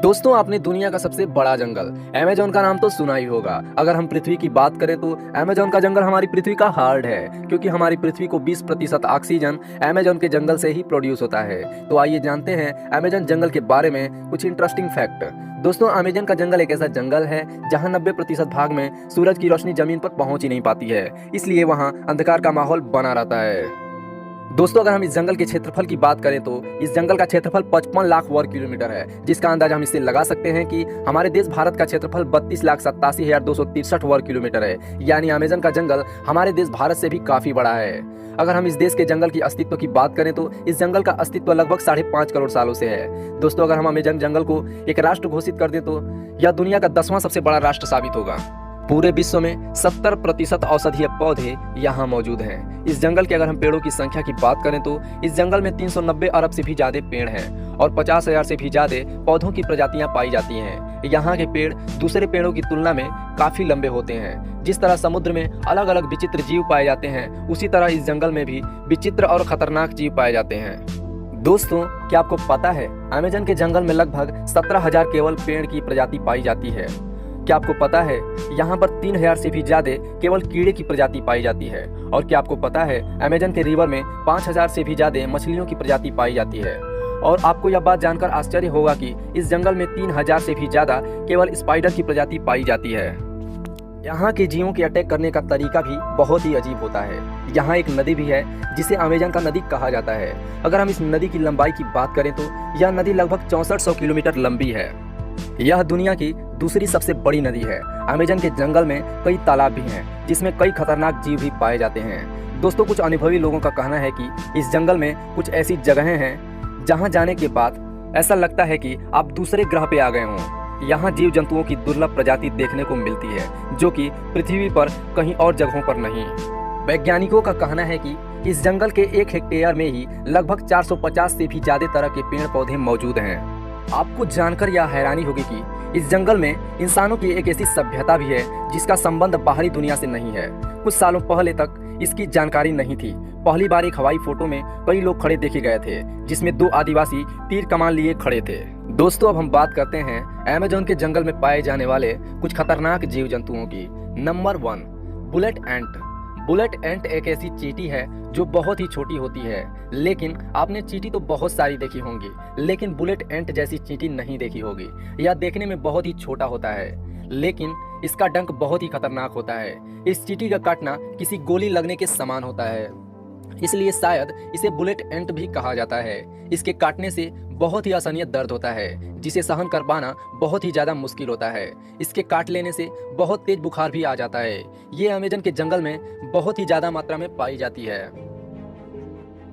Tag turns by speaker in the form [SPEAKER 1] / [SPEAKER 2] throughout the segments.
[SPEAKER 1] दोस्तों, आपने दुनिया का सबसे बड़ा जंगल अमेज़न का नाम तो सुना ही होगा। अगर हम पृथ्वी की बात करें तो अमेज़न का जंगल हमारी पृथ्वी का हार्ट है, क्योंकि हमारी पृथ्वी को 20% ऑक्सीजन अमेज़न के जंगल से ही प्रोड्यूस होता है। तो आइए जानते हैं अमेज़न जंगल के बारे में कुछ इंटरेस्टिंग फैक्ट। दोस्तों, अमेज़न का जंगल एक ऐसा जंगल है जहां 90% भाग में सूरज की रोशनी जमीन पर पहुंच ही नहीं पाती है, इसलिए वहां अंधकार का माहौल बना रहता है। दोस्तों, अगर हम इस जंगल के क्षेत्रफल की बात करें तो इस जंगल का क्षेत्रफल 55 लाख वर्ग किलोमीटर है, जिसका अंदाजा हम इससे लगा सकते हैं कि हमारे देश भारत का क्षेत्रफल 32,87,263 वर्ग किलोमीटर है। यानी अमेज़न का जंगल हमारे देश भारत से भी काफी बड़ा है। अगर हम इस देश के जंगल की अस्तित्व की बात करें तो इस जंगल का अस्तित्व लगभग 5.5 करोड़ सालों से है। दोस्तों, अगर हम अमेज़न जंगल को एक राष्ट्र घोषित कर दें तो यह दुनिया का 10वां सबसे बड़ा राष्ट्र साबित होगा। पूरे विश्व में 70% औषधीय पौधे यहाँ मौजूद हैं। इस जंगल के अगर हम पेड़ों की संख्या की बात करें तो इस जंगल में 390 अरब से भी ज्यादा पेड़ हैं और 50,000 से भी ज्यादा पौधों की प्रजातियां पाई जाती हैं। यहाँ के पेड़ दूसरे पेड़ों की तुलना में काफी लंबे होते हैं। जिस तरह समुद्र में अलग अलग विचित्र जीव पाए जाते हैं, उसी तरह इस जंगल में भी विचित्र और खतरनाक जीव पाए जाते हैं। दोस्तों, क्या आपको पता है अमेज़न के जंगल में लगभग 17,000 केवल पेड़ की प्रजाति पाई जाती है। क्या आपको पता है यहाँ पर 3,000 से भी ज्यादा केवल कीड़े की प्रजाति पाई जाती है। और क्या आपको पता है अमेज़न के रिवर में 5,000 से भी ज्यादा मछलियों की प्रजाति पाई जाती है। और आपको यह बात जानकर आश्चर्य होगा कि इस जंगल में 3,000 से भी ज्यादा केवल स्पाइडर की प्रजाति पाई जाती है। यहाँ के जीवों के अटैक करने का तरीका भी बहुत ही अजीब होता है। यहाँ एक नदी भी है जिसे अमेज़न का नदी कहा जाता है। अगर हम इस नदी की लंबाई की बात करें तो यह नदी लगभग 6400 किलोमीटर लंबी है। यह दुनिया की दूसरी सबसे बड़ी नदी है। अमेज़न के जंगल में कई तालाब भी हैं जिसमें कई खतरनाक जीव भी पाए जाते हैं। दोस्तों, कुछ अनुभवी लोगों का कहना है कि इस जंगल में कुछ ऐसी जगहें हैं जहां जाने के बाद ऐसा लगता है कि आप दूसरे ग्रह पे आ गए हों। यहाँ जीव जंतुओं की दुर्लभ प्रजाति देखने को मिलती है जो कि पृथ्वी पर कहीं और जगहों पर नहीं। वैज्ञानिकों का कहना है कि इस जंगल के 1 हेक्टेयर में ही लगभग 450 से भी ज्यादा तरह के पेड़ पौधे मौजूद हैं। आपको जानकर यह हैरानी होगी कि इस जंगल में इंसानों की एक ऐसी सभ्यता भी है जिसका संबंध बाहरी दुनिया से नहीं है। कुछ सालों पहले तक इसकी जानकारी नहीं थी। पहली बार एक हवाई फोटो में कई लोग खड़े देखे गए थे जिसमें 2 आदिवासी तीर कमान लिए खड़े थे। दोस्तों, अब हम बात करते हैं अमेज़न के जंगल में पाए जाने वाले कुछ खतरनाक जीव जंतुओं की। नंबर 1, बुलेट एंट। बुलेट एंट एक ऐसी चींटी है जो बहुत ही छोटी होती है। लेकिन आपने चींटी तो बहुत सारी देखी होंगी, लेकिन बुलेट एंट जैसी चींटी नहीं देखी होगी। यह देखने में बहुत ही छोटा होता है, लेकिन इसका डंक बहुत ही खतरनाक होता है। इस चींटी का काटना किसी गोली लगने के समान होता है, इसलिए शायद इसे बुलेट एंट भी कहा जाता है। इसके काटने से बहुत ही असहनीय दर्द होता है जिसे सहन कर पाना बहुत ही ज्यादा मुश्किल होता है। इसके काट लेने से बहुत तेज बुखार भी आ जाता है। ये अमेज़न के जंगल में बहुत ही ज्यादा मात्रा में पाई जाती है।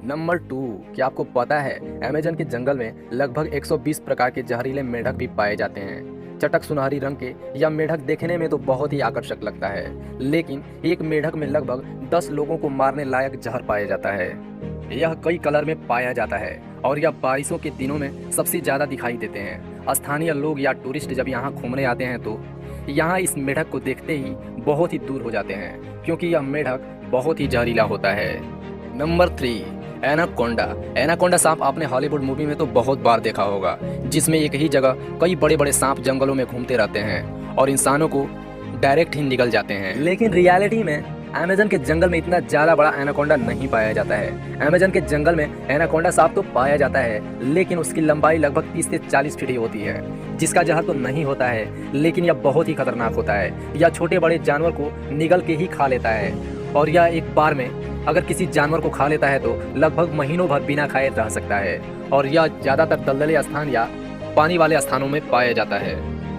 [SPEAKER 1] नंबर 2, क्या आपको पता है अमेज़न के जंगल में लगभग 120 प्रकार के जहरीले मेढक भी पाए जाते हैं। चटक सुनहरी रंग के यह मेढक देखने में तो बहुत ही आकर्षक लगता है, लेकिन एक मेढक में लगभग 10 लोगों को मारने लायक जहर पाया जाता है। यह कई कलर में पाया जाता है और यह बारिशों के दिनों में सबसे ज्यादा दिखाई देते हैं। स्थानीय लोग या टूरिस्ट जब यहाँ घूमने आते हैं तो यहाँ इस मेढक को देखते ही बहुत ही दूर हो जाते हैं, क्योंकि यह मेढक बहुत ही जहरीला होता है। Number 3, anaconda. एनाकोंडा सांप आपने हॉलीवुड मूवी में तो बहुत बार देखा होगा, जिसमें एक ही जगह कई बड़े बड़े सांप जंगलों में घूमते रहते हैं और इंसानों को डायरेक्ट ही निगल जाते हैं। लेकिन रियलिटी में अमेज़न के जंगल में इतना ज्यादा बड़ा एनाकोंडा नहीं पाया जाता है। अमेज़न के जंगल में एनाकोंडा सांप तो पाया जाता है, लेकिन उसकी लंबाई लगभग 30 से 40 फीट ही होती है। जिसका जहर तो नहीं होता है, लेकिन यह बहुत ही खतरनाक होता है। यह छोटे बड़े जानवर को निगल के ही खा लेता है और यह एक बार में अगर किसी जानवर को खा लेता है तो लगभग महीनों भर बिना खाए रह सकता है और यह ज्यादातर दलदली स्थान या पानी वाले स्थानों में पाया जाता है।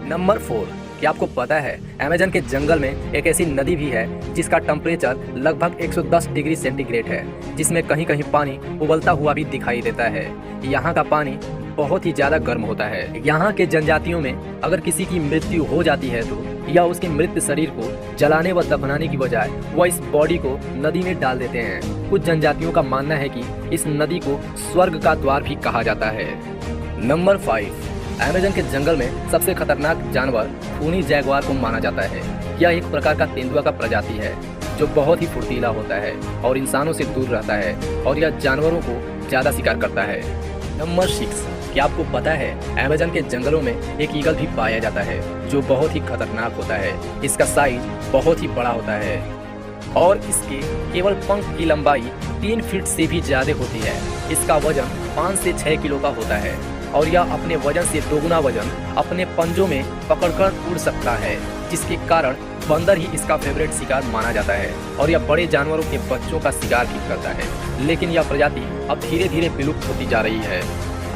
[SPEAKER 1] नंबर 4, क्या आपको पता है अमेज़न के जंगल में एक ऐसी नदी भी है जिसका टेम्परेचर लगभग 110 डिग्री सेंटीग्रेड है, जिसमें कहीं कहीं पानी उबलता हुआ भी दिखाई देता है। यहाँ का पानी बहुत ही ज्यादा गर्म होता है। यहाँ के जनजातियों में अगर किसी की मृत्यु हो जाती है तो या उसके मृत शरीर को जलाने व दफनाने की बजाय वह इस बॉडी को नदी में डाल देते हैं। कुछ जनजातियों का मानना है कि इस नदी को स्वर्ग का द्वार भी कहा जाता है। नंबर 5, अमेज़न के जंगल में सबसे खतरनाक जानवर खूनी जैगुआर को माना जाता है। यह एक प्रकार का तेंदुआ का प्रजाति है जो बहुत ही फुर्तीला होता है और इंसानों से दूर रहता है और यह जानवरों को ज्यादा शिकार करता है। नंबर 6, क्या आपको पता है अमेज़न के जंगलों में एक ईगल भी पाया जाता है जो बहुत ही खतरनाक होता है। इसका साइज बहुत ही बड़ा होता है और इसके केवल पंख की लंबाई 3 फीट से भी ज्यादा होती है। इसका वजन 5 से 6 किलो का होता है और यह अपने वजन से दोगुना वजन अपने पंजों में पकड़कर उड़ सकता है, जिसके कारण बंदर ही इसका फेवरेट शिकार माना जाता है और यह बड़े जानवरों के बच्चों का शिकार भी करता है। लेकिन यह प्रजाति अब धीरे धीरे विलुप्त होती जा रही है।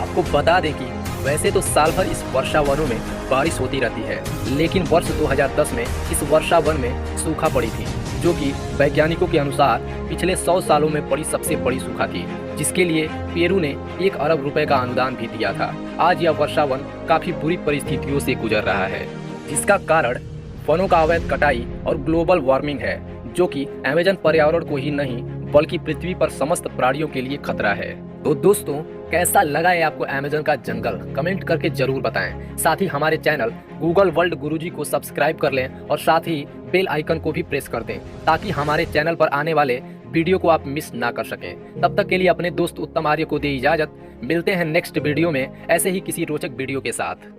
[SPEAKER 1] आपको बता दें कि वैसे तो साल भर इस वर्षा वनों में बारिश होती रहती है, लेकिन वर्ष 2010 में इस वर्षा वन में सूखा पड़ी थी, जो कि वैज्ञानिकों के अनुसार पिछले 100 सालों में पड़ी सबसे बड़ी सूखा थी, जिसके लिए पेरू ने 1 अरब रुपए का अनुदान भी दिया था। आज यह वर्षा वन काफी बुरी परिस्थितियों से गुजर रहा है, जिसका कारण वनों का अवैध कटाई और ग्लोबल वार्मिंग है, जो कि अमेज़न पर्यावरण को ही नहीं बल्कि पृथ्वी पर समस्त प्राणियों के लिए खतरा है। तो दोस्तों, कैसा लगा है आपको अमेज़न का जंगल? कमेंट करके जरूर बताएं। साथ ही हमारे चैनल गूगल वर्ल्ड गुरुजी को सब्सक्राइब कर लें और साथ ही बेल आइकन को भी प्रेस कर दें, ताकि हमारे चैनल पर आने वाले वीडियो को आप मिस ना कर सकें। तब तक के लिए अपने दोस्त उत्तम आर्य को दे इजाजत। मिलते हैं नेक्स्ट वीडियो में ऐसे ही किसी रोचक वीडियो के साथ।